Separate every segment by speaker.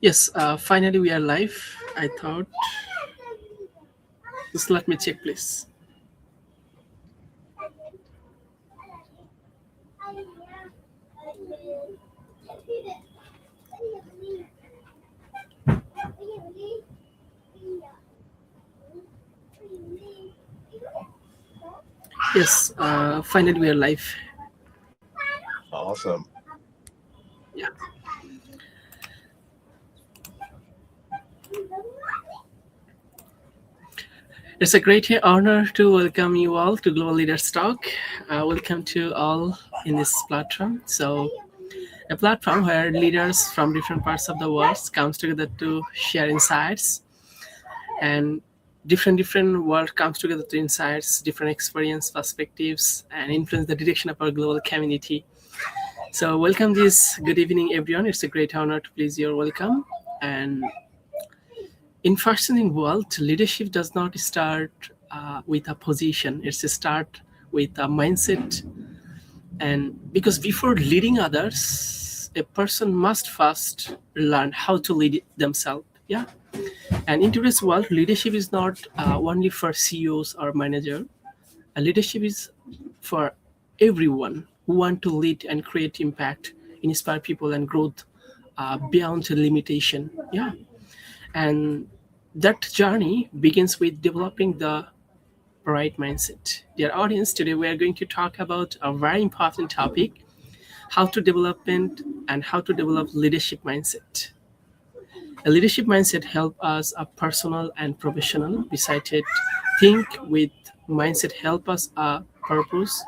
Speaker 1: Yes, finally we are live. I thought, just let me check, please. Yes, finally we are live.
Speaker 2: Awesome.
Speaker 1: Yeah, it's a great honor to welcome you all to Global Leaders Talk. Welcome to all in this platform. So, a platform where leaders from different parts of the world comes together to share insights, and different world comes together to insights, different experience, perspectives, and influence the direction of our global community. So, welcome this good evening, everyone. It's a great honor to please your welcome. And in fashioning world, leadership does not start with a position. It's a start with a mindset. And because before leading others, a person must first learn how to lead themselves. Yeah. And in today's world, leadership is not only for CEOs or manager. Leadership is for everyone who want to lead and create impact, inspire people, and growth beyond the limitation. Yeah, and that journey begins with developing the right mindset. Dear audience, today we are going to talk about a very important topic: how to develop leadership mindset. A leadership mindset help us a personal and professional. Besides it, think with mindset help us a purpose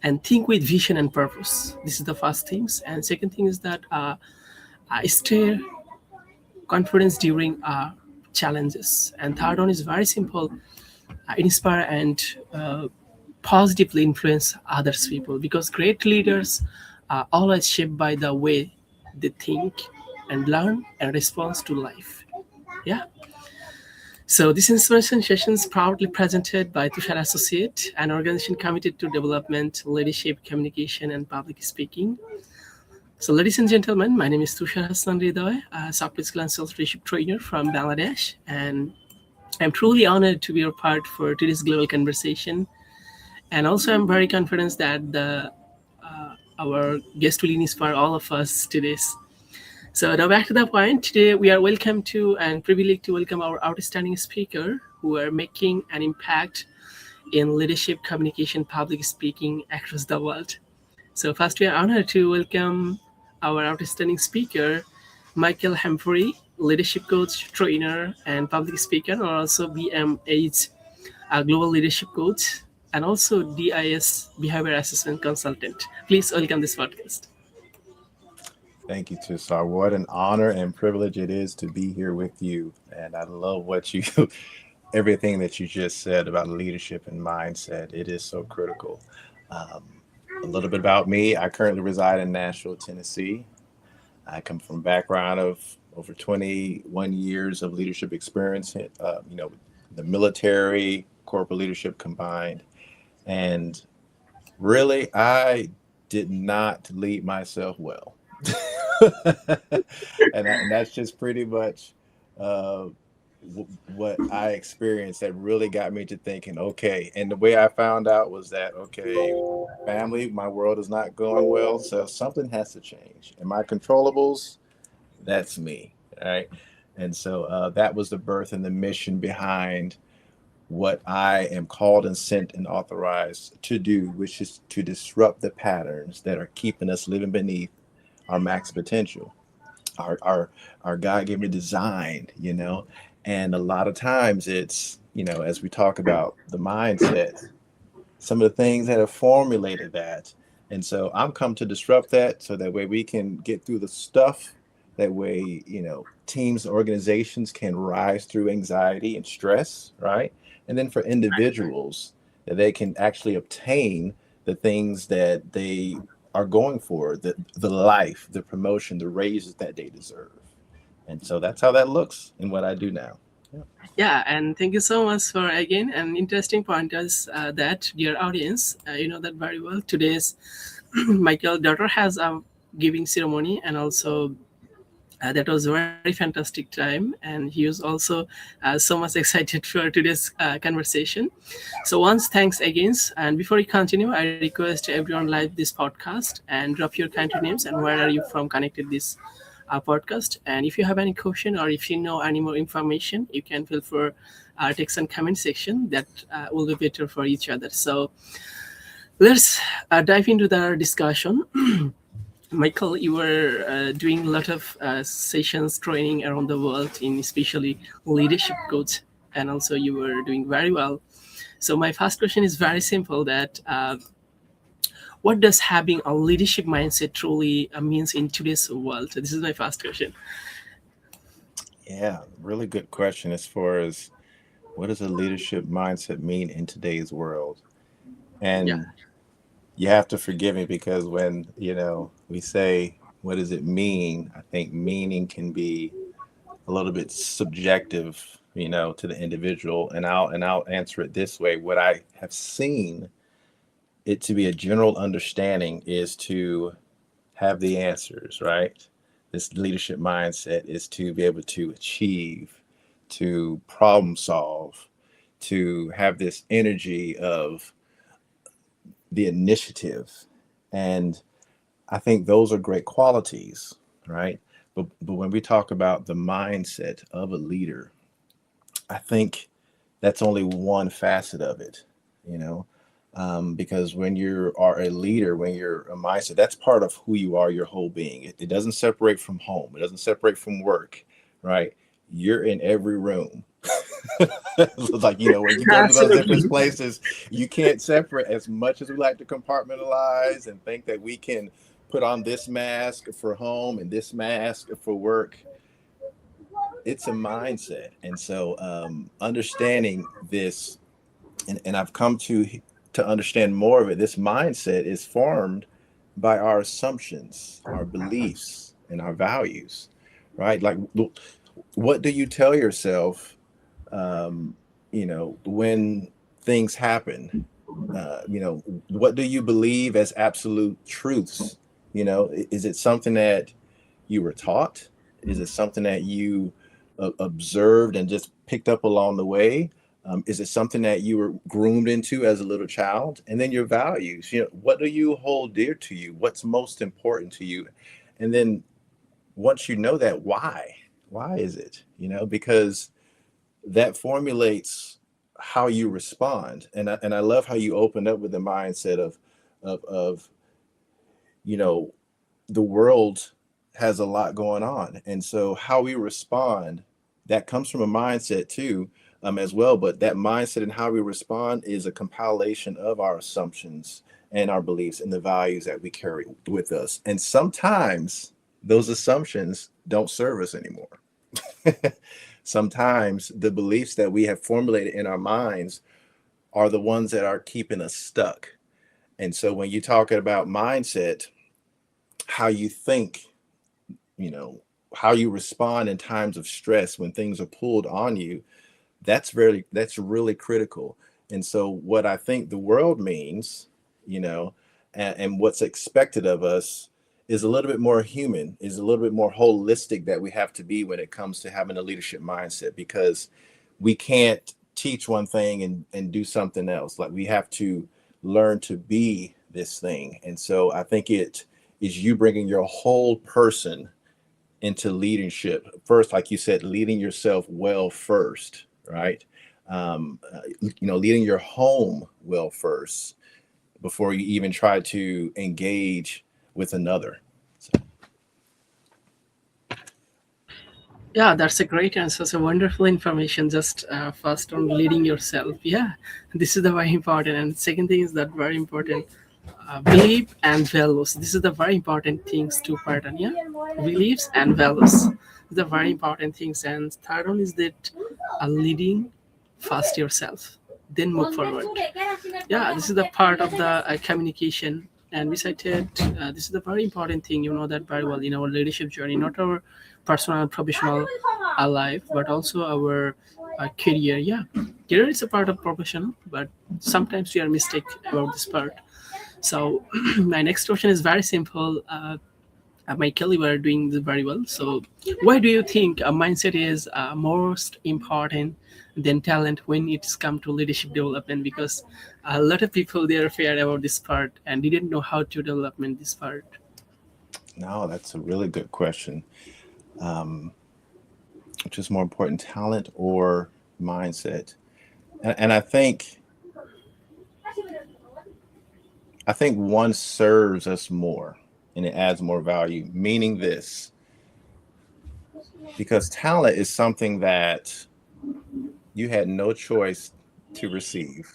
Speaker 1: and think with vision and purpose. This is the first things, and second thing is that stay confidence during challenges. And third one is very simple: inspire and positively influence others people, because great leaders are always shaped by the way they think and learn and respond to life. Yeah. So this inspiration session is proudly presented by Tushar Associate, an organization committed to development, leadership, communication, and public speaking. So, ladies and gentlemen, my name is Tushar Hasan Hridoy, a software skill and sales leadership trainer from Bangladesh, and I'm truly honored to be your part for today's global conversation. And also, I'm very confident that our guest will inspire all of us today. So now back to the point. Today we are welcome to and privileged to welcome our outstanding speaker who are making an impact in leadership, communication, public speaking across the world. So first we are honored to welcome our outstanding speaker, Michael Humphrey, leadership coach, trainer, and public speaker, and also BMH, a global leadership coach, and also DIS, behavior assessment consultant. Please welcome this podcast.
Speaker 2: Thank you, Tusar. What an honor and privilege it is to be here with you. And I love what you, everything that you just said about leadership and mindset. It is so critical. Um, a little bit about me. I currently reside in Nashville, Tennessee. I come from a background of over 21 years of leadership experience, the military, corporate leadership combined. And really, I did not lead myself well. And that's just pretty much uh, what I experienced that really got me to thinking, okay. And the way I found out was that, okay, family, my world is not going well. So something has to change. And my controllables, that's me. Right. And so that was the birth and the mission behind what I am called and sent and authorized to do, which is to disrupt the patterns that are keeping us living beneath our max potential, our our God given design, And a lot of times it's, as we talk about the mindset, some of the things that have formulated that. And so I'm come to disrupt that so that way we can get through the stuff. That way, teams, organizations can rise through anxiety and stress, right? And then for individuals, that they can actually obtain the things that they are going for, the life, the promotion, the raises that they deserve. And so that's how that looks in what I do now. Yeah.
Speaker 1: Yeah, and thank you so much for again an interesting point is that, dear audience, you know that very well. Today's Michael daughter has a giving ceremony, and also That was a very fantastic time, and he was also so much excited for today's conversation. So once thanks again, and before we continue, I request everyone like this podcast and drop your country names and where are you from connected this podcast. And if you have any question or if you know any more information, you can feel for text and comment section. That will be better for each other. So let's dive into the discussion. Michael, you were doing a lot of sessions, training around the world in especially leadership coach, and also you were doing very well. So my first question is very simple: that what does having a leadership mindset truly means in today's world? So this is my first question.
Speaker 2: Yeah, really good question as far as what does a leadership mindset mean in today's world?
Speaker 1: Yeah,
Speaker 2: And you have to forgive me because when, we say, what does it mean? I think meaning can be a little bit subjective, to the individual. And I'll answer it this way. What I have seen it to be a general understanding is to have the answers, right? This leadership mindset is to be able to achieve, to problem solve, to have this energy of the initiative. And I think those are great qualities, right? But when we talk about the mindset of a leader, I think that's only one facet of it, you know, because when you are a leader, when you're a mindset, that's part of who you are, your whole being. It doesn't separate from home. It doesn't separate from work, right? You're in every room. It's like, when you go to those different
Speaker 1: absolutely.
Speaker 2: places, you can't separate as much as we like to compartmentalize and think that we can put on this mask for home and this mask for work. It's a mindset. And so understanding this, and I've come to understand more of it, this mindset is formed by our assumptions, our beliefs, and our values, right? Like, what do you tell yourself when things happen? What do you believe as absolute truths? Is it something that you were taught? Is it something that you observed and just picked up along the way? Is it something that you were groomed into as a little child? And then your values, what do you hold dear to you? What's most important to you? And then once you know that, why? Why is it? Because that formulates how you respond. And I love how you opened up with the mindset of you know the world has a lot going on, and so how we respond, that comes from a mindset too, as well. But that mindset and how we respond is a compilation of our assumptions and our beliefs and the values that we carry with us. And sometimes those assumptions don't serve us anymore. Sometimes the beliefs that we have formulated in our minds are the ones that are keeping us stuck. And so when you're talking about mindset, how you think, you know, how you respond in times of stress when things are pulled on you, that's really critical. And so what I think the world means, you know, and what's expected of us is a little bit more human, is a little bit more holistic that we have to be when it comes to having a leadership mindset, because we can't teach one thing and do something else. Like, we have to learn to be this thing. And so I think it is you bringing your whole person into leadership first, like you said, leading yourself well first, right? Leading your home well first before you even try to engage with another. So,
Speaker 1: Yeah, that's a great answer. So wonderful information. Just first on leading yourself. Yeah, this is the very important. And second thing is that very important. Belief and values. This is the very important things to pattern. Yeah, beliefs and values. The very important things. And third one is that leading first yourself, then move forward. Yeah, this is the part of the communication. And besides it, this is the very important thing. You know that very well in our leadership journey, not our personal and professional life, but also our career. Yeah, career is a part of professional, but sometimes we are mistake about this part. So my next question is very simple. Michael, you are doing very well. So, why do you think a mindset is most important than talent when it's come to leadership development? Because a lot of people they are feared about this part and didn't know how to development this part.
Speaker 2: No, that's a really good question. Um, which is more important, talent or mindset? And I think one serves us more and it adds more value, meaning this, because talent is something that you had no choice to receive.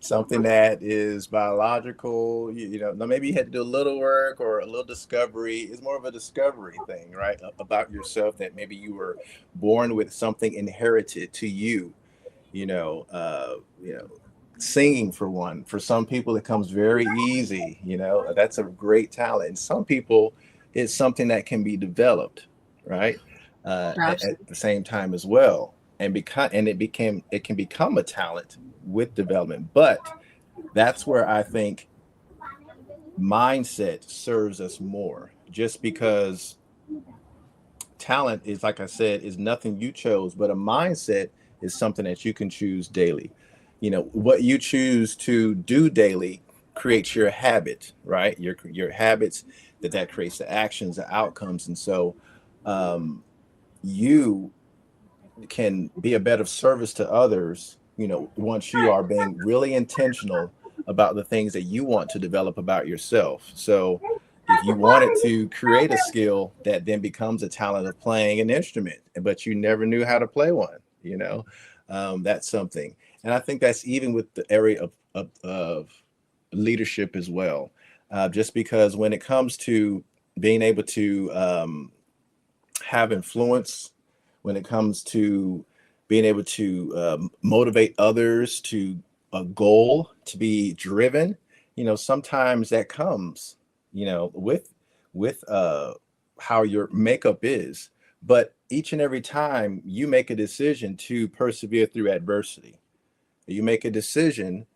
Speaker 2: Something that is biological, now maybe you had to do a little work or a little discovery. It's more of a discovery thing, right? About yourself, that maybe you were born with something inherited to you, you know, uh, you know, singing for one. For some people, it comes very easy. That's a great talent. And some people, it's something that can be developed, right? At
Speaker 1: Absolutely.
Speaker 2: the same time as well, it can become a talent with development. But that's where I think mindset serves us more, just because talent is, like I said, is nothing you chose, but a mindset is something that you can choose daily. What you choose to do daily creates your habit, right? Your habits, that creates the actions, the outcomes. And so um, you can be a better service to others, once you are being really intentional about the things that you want to develop about yourself. So if you wanted to create a skill that then becomes a talent of playing an instrument, but you never knew how to play one, that's something. And I think that's even with the area of leadership as well. Just because when it comes to being able to have influence, when it comes to being able to motivate others to a goal, to be driven, sometimes that comes, with how your makeup is. But each and every time you make a decision to persevere through adversity, you make a decision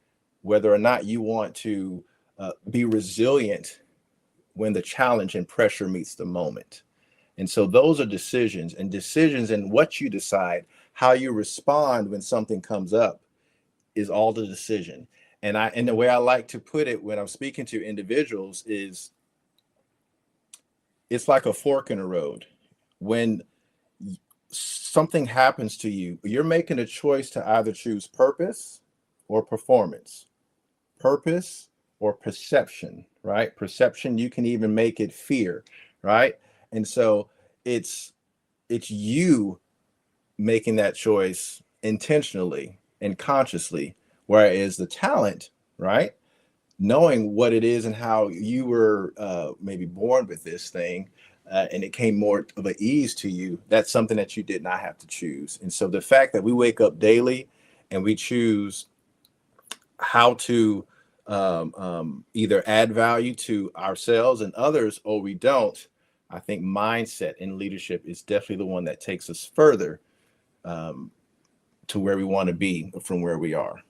Speaker 2: whether or not you want to be resilient when the challenge and pressure meets the moment. And so those are decisions, and decisions and what you decide, how you respond when something comes up is all the decision. And the way I like to put it when I'm speaking to individuals is, it's like a fork in the road. When something happens to you, you're making a choice to either choose purpose or performance, purpose or perception, right? Perception, you can even make it fear, right? And so it's it's you making that choice intentionally and consciously, whereas the talent, right, knowing what it is and how you were maybe born with this thing, and it came more of an ease to you, that's something that you did not have to choose. And so the fact that we wake up daily and we choose how to either add value to ourselves and others, or we don't, I think mindset and leadership is definitely the one that takes us further um, to where we want to be from where we are.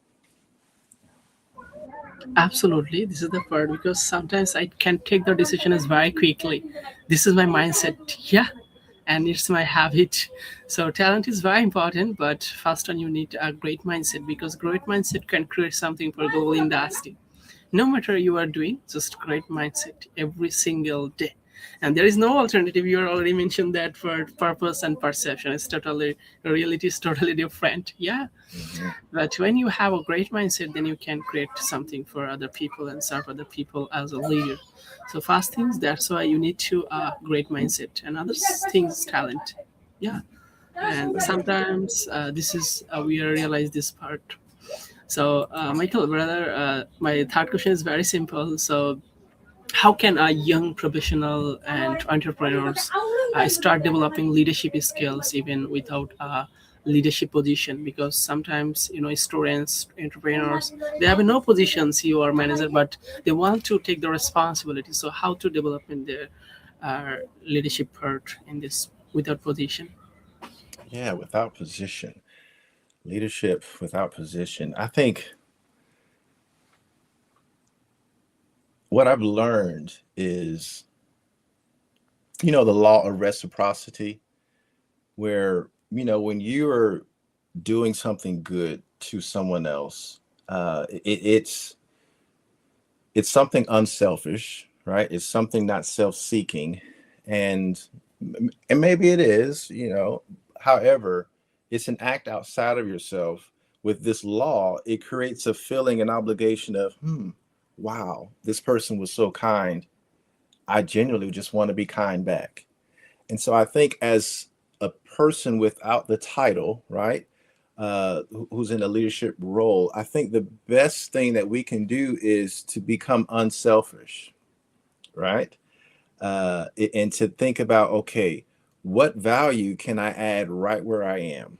Speaker 1: Absolutely, this is the part because sometimes I can take the decisions very quickly. This is my mindset, yeah, and it's my habit. So talent is very important, but first on you need a great mindset because great mindset can create something for global industry. No matter you are doing, just great mindset every single day. And there is no alternative. You already mentioned that for purpose and perception. It's totally reality is totally different. Yeah,
Speaker 2: Mm-hmm.
Speaker 1: but when you have a great mindset, then you can create something for other people and serve other people as a leader. So first things, that's why you need to great mindset. And other things, talent. Yeah. And sometimes this is we realize this part. So Michael, brother, my third question is very simple. So how can a young professional and entrepreneurs start developing leadership skills even without a leadership position? Because sometimes students, entrepreneurs, they have no position, CEO or manager, but they want to take the responsibility. So how to develop in their leadership part in this without position?
Speaker 2: Yeah, without position, leadership without position. I think what I've learned is the law of reciprocity, where, when you are doing something good to someone else, it's something unselfish, right? It's something not self-seeking, and and maybe it is, however, it's an act outside of yourself. With this law, it creates a feeling and obligation of, wow, this person was so kind. I genuinely just want to be kind back. And so I think, as a person without the title, right, who's in a leadership role, I think the best thing that we can do is to become unselfish, right? And to think about, okay, what value can I add right where I am?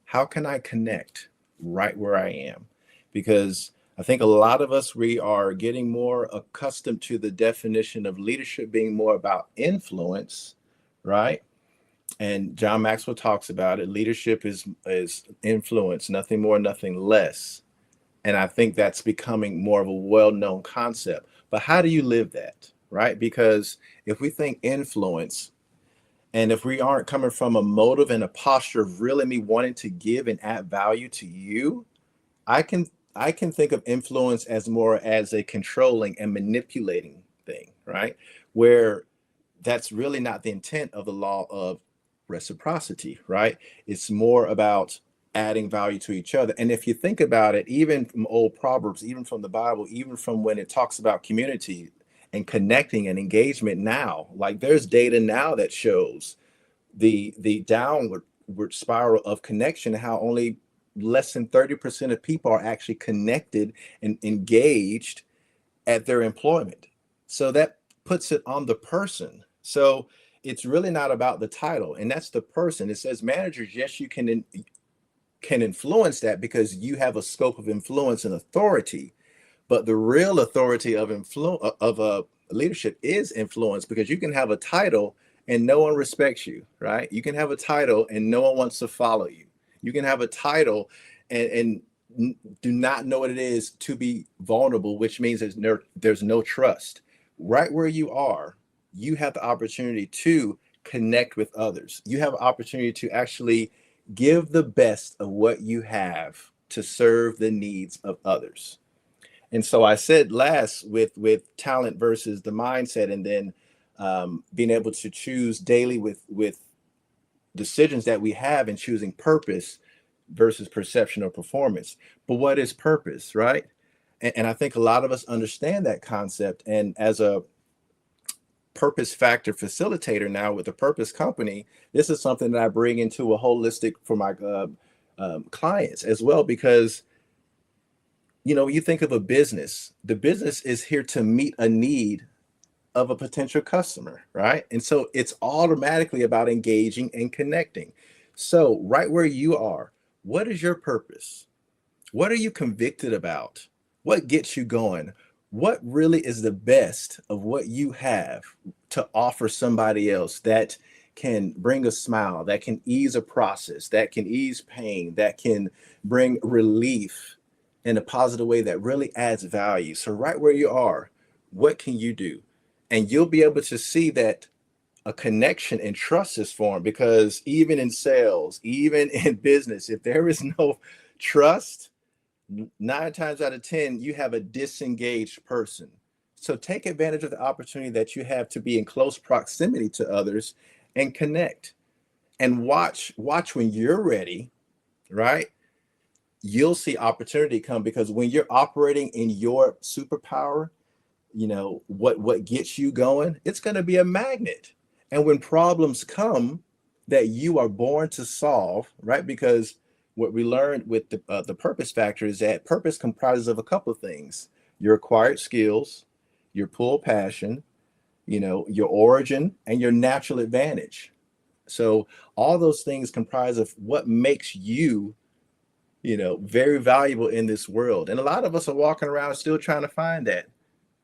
Speaker 2: How can I connect right where I am? Because I think a lot of us, we are getting more accustomed to the definition of leadership being more about influence, right? And John Maxwell talks about it. Leadership is influence, nothing more, nothing less. And I think that's becoming more of a well-known concept. But how do you live that, right? Because if we think influence, and if we aren't coming from a motive and a posture of really me wanting to give and add value to you, I can I can think of influence as more as a controlling and manipulating thing, right? Where that's really not the intent of the law of reciprocity, right? It's more about adding value to each other. And if you think about it, even from old Proverbs, even from the Bible, even from when it talks about community and connecting and engagement now, like there's data now that shows the downward spiral of connection, how only less than 30% of people are actually connected and engaged at their employment. So that puts it on the person. So it's really not about the title, and that's the person. It says managers, yes, you can influence that because you have a scope of influence and authority, but the real authority of leadership is influence, because you can have a title and no one respects you, right? You can have a title and no one wants to follow you. You can have a title and do not know what it is to be vulnerable, which means there's no trust. Right where you are, you have the opportunity to connect with others. You have an opportunity to actually give the best of what you have to serve the needs of others. And so I said last, with talent versus the mindset, and then being able to choose daily with decisions that we have, and choosing purpose versus perception or performance. But what is purpose, right? And I think a lot of us understand that concept. And as a purpose factor facilitator now with the Purpose Company, this is something that I bring into a holistic for my clients as well, because you think of a business, the business is here to meet a need of a potential customer, right? And so it's automatically about engaging and connecting. So, right where you are, what is your purpose? What are you convicted about? What gets you going? What really is the best of what you have to offer somebody else that can bring a smile, that can ease a process, that can ease pain, that can bring relief in a positive way, that really adds value? So, right where you are, what can you do? And you'll be able to see that a connection and trust is formed, because even in sales, even in business, if there is no trust, 9 times out of 10, you have a disengaged person. So take advantage of the opportunity that you have to be in close proximity to others and connect, and watch when you're ready, right? You'll see opportunity come, because when you're operating in your superpower, what gets you going, it's going to be a magnet. And when problems come that you are born to solve, right? Because what we learned with the purpose factor is that purpose comprises of a couple of things: your acquired skills, your pull passion, your origin, and your natural advantage. So all those things comprise of what makes you, very valuable in this world. And a lot of us are walking around still trying to find that.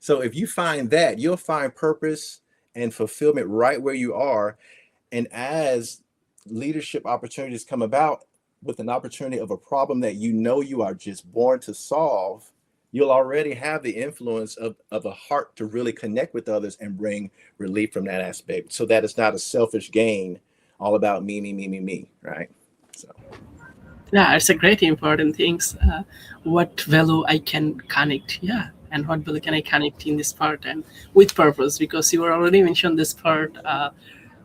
Speaker 2: So if you find that, you'll find purpose and fulfillment right where you are. And as leadership opportunities come about, with an opportunity of a problem that you are just born to solve, you'll already have the influence of a heart to really connect with others and bring relief from that aspect, so that it's not a selfish gain all about me, me, me, me, me, right? So
Speaker 1: Yeah, it's a great important things. What value I can connect, yeah, and what value can I connect in this part and with purpose? Because you were already mentioned this part,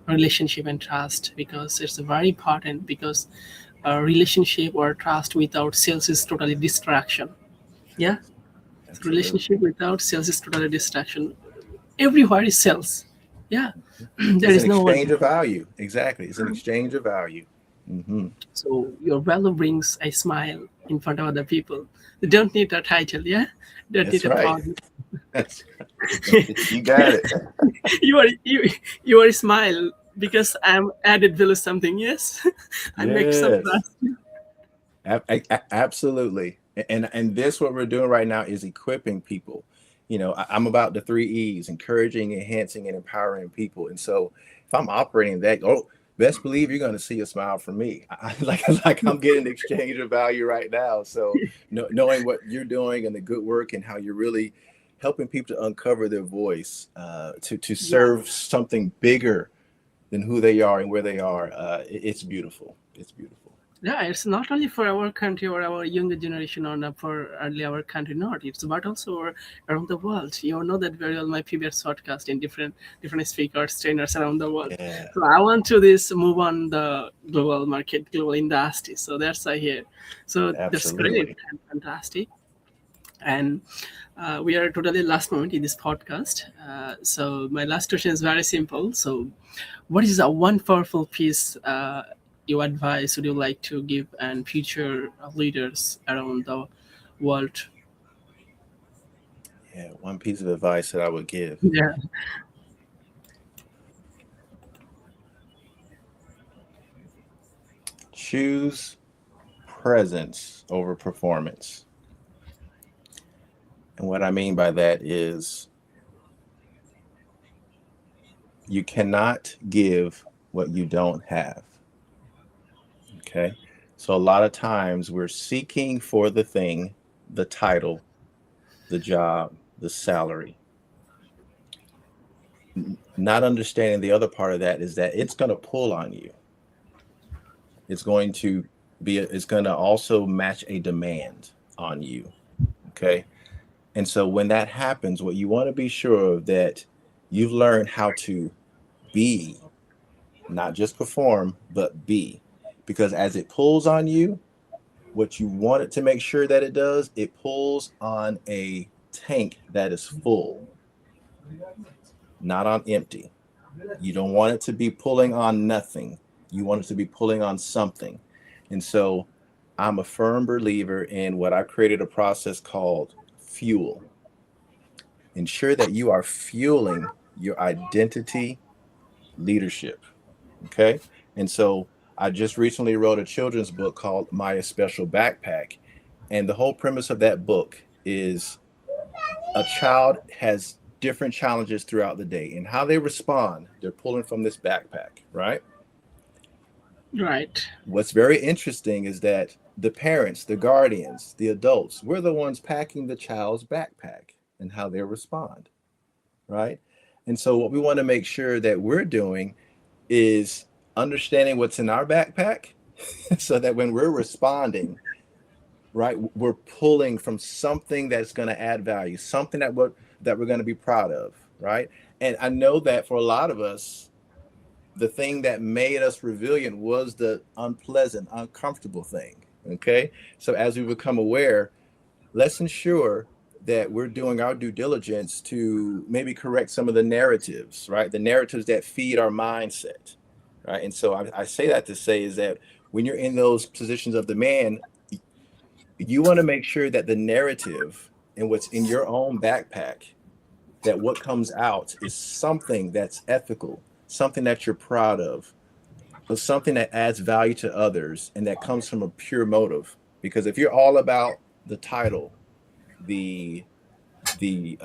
Speaker 1: relationship and trust, because it's very important. Because a relationship or trust without sales is totally distraction. Yeah, so
Speaker 2: absolutely.
Speaker 1: relationship without sales is totally distraction. Everywhere is sales. Yeah, there
Speaker 2: It's an
Speaker 1: is no one.
Speaker 2: exchange of value. Exactly. It's an exchange of value. Hmm.
Speaker 1: So your value brings a smile in front of other people. You don't need a title, yeah. Don't
Speaker 2: That's
Speaker 1: need a
Speaker 2: right.
Speaker 1: project.
Speaker 2: That's you got it.
Speaker 1: You are smile because I'm added value something. Yes, I make some
Speaker 2: Yes.
Speaker 1: trust.
Speaker 2: Absolutely. And this what we're doing right now is equipping people. I'm about the three E's: encouraging, enhancing, and empowering people. And so if I'm operating that, oh, best believe you're going to see a smile from me. Like I'm getting the exchange of value right now. So knowing what you're doing and the good work and how you're really helping people to uncover their voice, to
Speaker 1: Yeah.
Speaker 2: serve something bigger than who they are and where they are. It's beautiful. It's beautiful.
Speaker 1: Yeah, it's not only for our country or our younger generation or not for only our country, not. It's but also around the world. You know that very well. My previous podcast in different speakers, trainers around the world.
Speaker 2: Yeah,
Speaker 1: So I want to this move on the global market, global industry. So that's I hear. So that's great
Speaker 2: absolutely.
Speaker 1: and fantastic. And we are totally last moment in this podcast. So my last question is very simple. So, what is a one powerful piece you advise would you like to give and future leaders around the world?
Speaker 2: Yeah, one piece of advice that I would give:
Speaker 1: Yeah.
Speaker 2: choose presence over performance. And what I mean by that is you cannot give what you don't have. Okay. So a lot of times we're seeking for the thing, the title, the job, the salary, not understanding the other part of that is that it's going to pull on you. It's going to it's going to also match a demand on you. Okay. And so when that happens, what you want to be sure of that you've learned how to be, not just perform, but be. Because as it pulls on you, what you want it to make sure that it does, it pulls on a tank that is full, not on empty. You don't want it to be pulling on nothing. You want it to be pulling on something. And so I'm a firm believer in what I created a process called fuel. Ensure that you are fueling your identity leadership. Okay. And so I just recently wrote a children's book called My Special Backpack. And the whole premise of that book is a child has different challenges throughout the day, and how they respond, they're pulling from this backpack, right?
Speaker 1: Right.
Speaker 2: What's very interesting is that the parents, the guardians, the adults, we're the ones packing the child's backpack and how they respond, right? And so what we want to make sure that we're doing is understanding what's in our backpack so that when we're responding, right, we're pulling from something that's going to add value, something that we're going to be proud of, right? And I know that for a lot of us, the thing that made us resilient was the unpleasant, uncomfortable thing. Okay. So as we become aware, let's ensure that we're doing our due diligence to maybe correct some of the narratives, right? The narratives that feed our mindset, right? And so I say that to say is that when you're in those positions of demand, you want to make sure that the narrative and what's in your own backpack, that what comes out is something that's ethical, something that you're proud of, but something that adds value to others and that comes from a pure motive. Because if you're all about the title, the the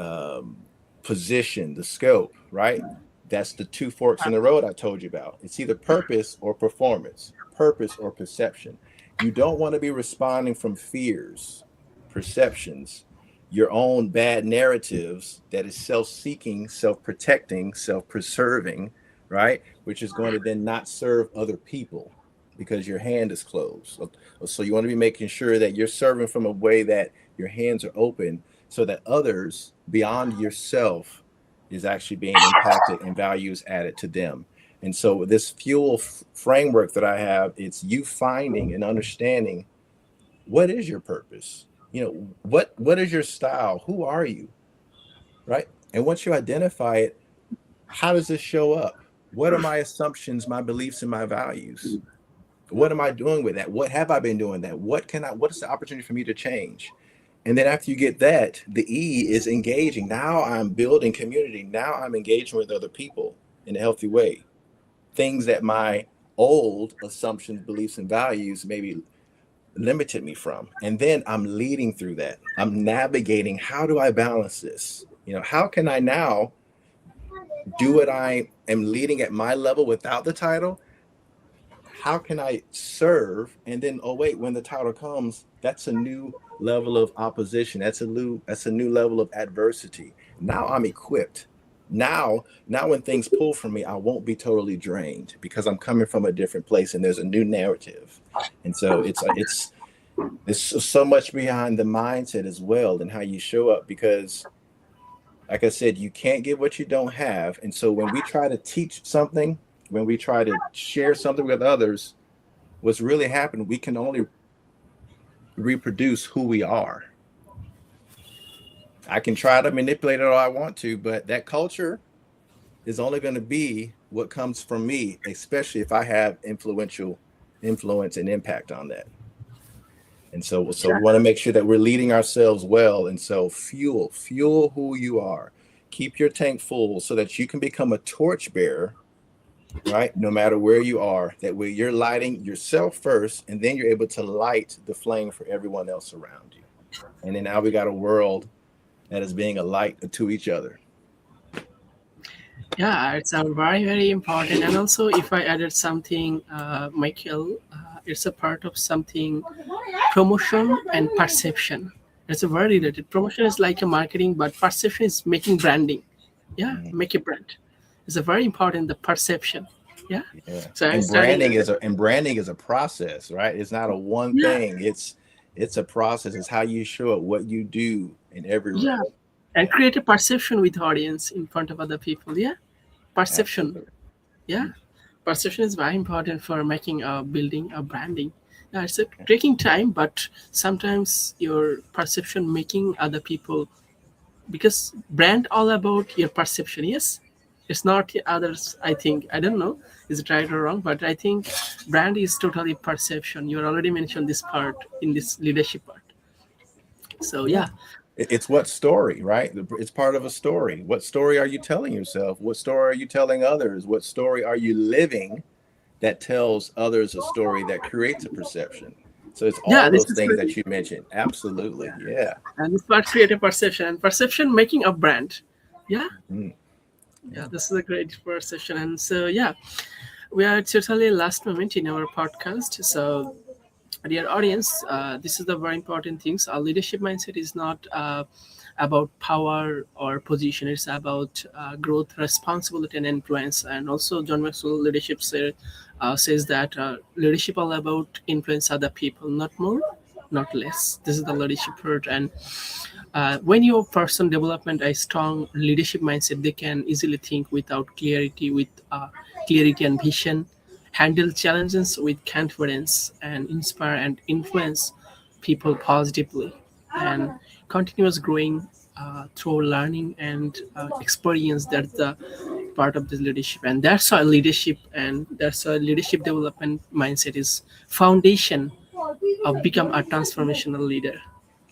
Speaker 2: position, the scope, right? That's the two forks in the road I told you about. It's either purpose or performance, purpose or perception. You don't want to be responding from fears, perceptions, your own bad narratives that is self-seeking, self-protecting, self-preserving, right? Which is going to then not serve other people because your hand is closed. So you want to be making sure that you're serving from a way that your hands are open so that others beyond yourself is actually being impacted and values added to them. And so this framework that I have, it's you finding and understanding what is your purpose? What is your style? Who are you? Right? And once you identify it, how does this show up? What are my assumptions, my beliefs, and my values? What am I doing with that? What have I been doing that? What is the opportunity for me to change? And then after you get that, the E is engaging. Now I'm building community. Now I'm engaging with other people in a healthy way. Things that my old assumptions, beliefs, and values maybe limited me from. And then I'm leading through that. I'm navigating. How do I balance this? How can I now do what I am leading at my level without the title? How can I serve? And then, oh wait, when the title comes, that's a new level of opposition. That's a new level of adversity. Now I'm equipped. Now when things pull from me, I won't be totally drained because I'm coming from a different place and there's a new narrative. And so there's so much behind the mindset as well and how you show up because like I said, you can't get what you don't have. And so when we try to teach something, when we try to share something with others, what's really happening, we can only reproduce who we are. I can try to manipulate it all I want to, but that culture is only going to be what comes from me, especially if I have influence and impact on that. And so we want to make sure that we're leading ourselves well. And so fuel who you are. Keep your tank full so that you can become a torchbearer, right? No matter where you are, that way you're lighting yourself first, and then you're able to light the flame for everyone else around you. And then now we got a world that is being a light to each other.
Speaker 1: Yeah, it's a very, very important. And also, if I added something, Michael, it's a part of something promotion and perception. It's a very related. Promotion is like a marketing, but perception is making branding. Yeah,
Speaker 2: Mhm.
Speaker 1: make a brand. It's a very important, the perception. Yeah.
Speaker 2: Yeah.
Speaker 1: So I'm
Speaker 2: And
Speaker 1: studying.
Speaker 2: branding is a process, right? It's not a one
Speaker 1: Yeah,
Speaker 2: thing. It's a process. It's how you show up, what you do in every
Speaker 1: yeah.
Speaker 2: role.
Speaker 1: And create a perception with audience in front of other people. Yeah. Perception.
Speaker 2: Absolutely.
Speaker 1: Yeah. Perception is very important for making a building a branding. Yeah, it's a taking time, but sometimes your perception making other people, because brand all about your perception. Yes, it's not the others. I think, I don't know, is it right or wrong, but I think brand is totally perception. You already mentioned this part in this leadership part. So
Speaker 2: Yeah.
Speaker 1: yeah.
Speaker 2: It's what story, right? It's part of a story. What story are you telling yourself? What story are you telling others? What story are you living that tells others a story that creates a perception? So it's
Speaker 1: Yeah,
Speaker 2: all
Speaker 1: this
Speaker 2: those
Speaker 1: is
Speaker 2: things
Speaker 1: pretty.
Speaker 2: that you mentioned. Absolutely. Yeah.
Speaker 1: And this part create a perception, and perception making a brand. Yeah.
Speaker 2: Mm,
Speaker 1: Yeah,
Speaker 2: yeah.
Speaker 1: this is a great perception. And so yeah, we are totally last moment in our podcast. So dear audience, this is the very important things. Our leadership mindset is not about power or position. It's about growth, responsibility, and influence. And also, John Maxwell leadership says that leadership all about influence other people, not more, not less. This is the leadership part. And when your person development a strong leadership mindset, they can easily think without clarity, with clarity and vision, handle challenges with confidence, and inspire and influence people positively, and continuous growing through learning and experience. That's the part of this leadership, and that's why leadership, and that's why leadership development mindset is foundation of become a transformational leader.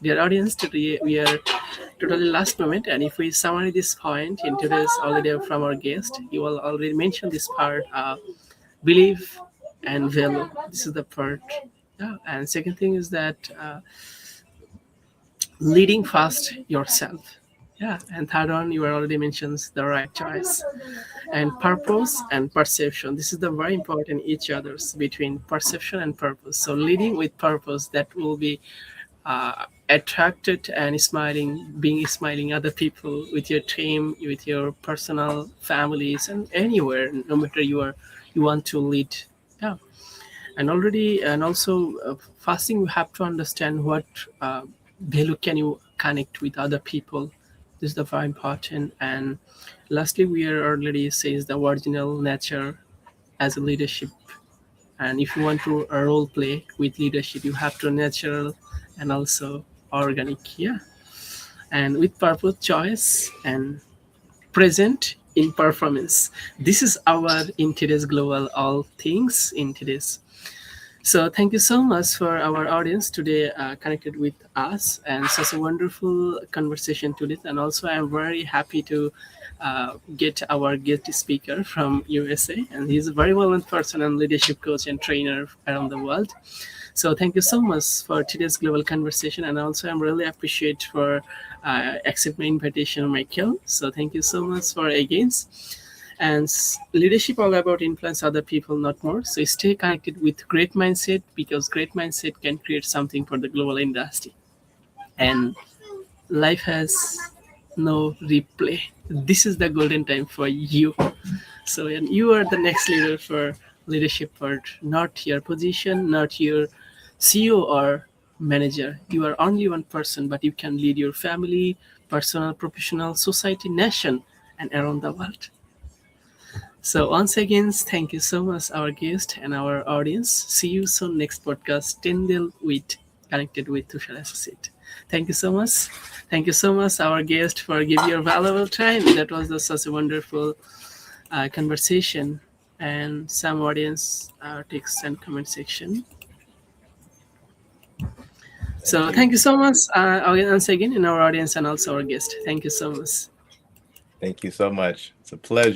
Speaker 1: Dear audience, today we are totally last moment, and if we summarize this point in today's already from our guest, you will already mention this part: belief and value. This is the part. Yeah. And second thing is that leading fast yourself. Yeah. And third one, you already mentions the right choice, and purpose and perception. This is the very important each others between perception and purpose. So leading with purpose, that will be attracted and smiling, being smiling other people with your team, with your personal families, and anywhere, no matter you want to lead. Yeah, and also first thing, you have to understand what uh, value can you connect with other people. This is the very important. And lastly, we are already says the original nature as a leadership. And if you want to role play with leadership, you have to natural and also organic. Yeah, and with purpose, choice, and present in performance. This is our in today's global all things in today's. So thank you so much for our audience today connected with us, and such a wonderful conversation today. And also I'm very happy to get our guest speaker from USA, and he's a very well-known person and leadership coach and trainer around the world. So thank you so much for today's global conversation, and also I'm really appreciate for accept my invitation, Michael. So thank you so much for again. And leadership all about influence other people, not more. So stay connected with great mindset, because great mindset can create something for the global industry. And life has no replay. This is the golden time for you. So and you are the next leader for leadership part, not your position, not your CEO or manager. You are only one person, but you can lead your family, personal, professional, society, nation, and around the world. So once again, thank you so much, our guest and our audience. See you soon next podcast, Tyndale with Connected with Tushar Associate. Thank you so much. Thank you so much, our guest, for giving your valuable time. That was such a wonderful conversation. And some audience text and comment section.
Speaker 2: Thank
Speaker 1: So
Speaker 2: you.
Speaker 1: thank you so much once again in our audience and also our guest. Thank you so much.
Speaker 2: Thank you so much. It's a pleasure.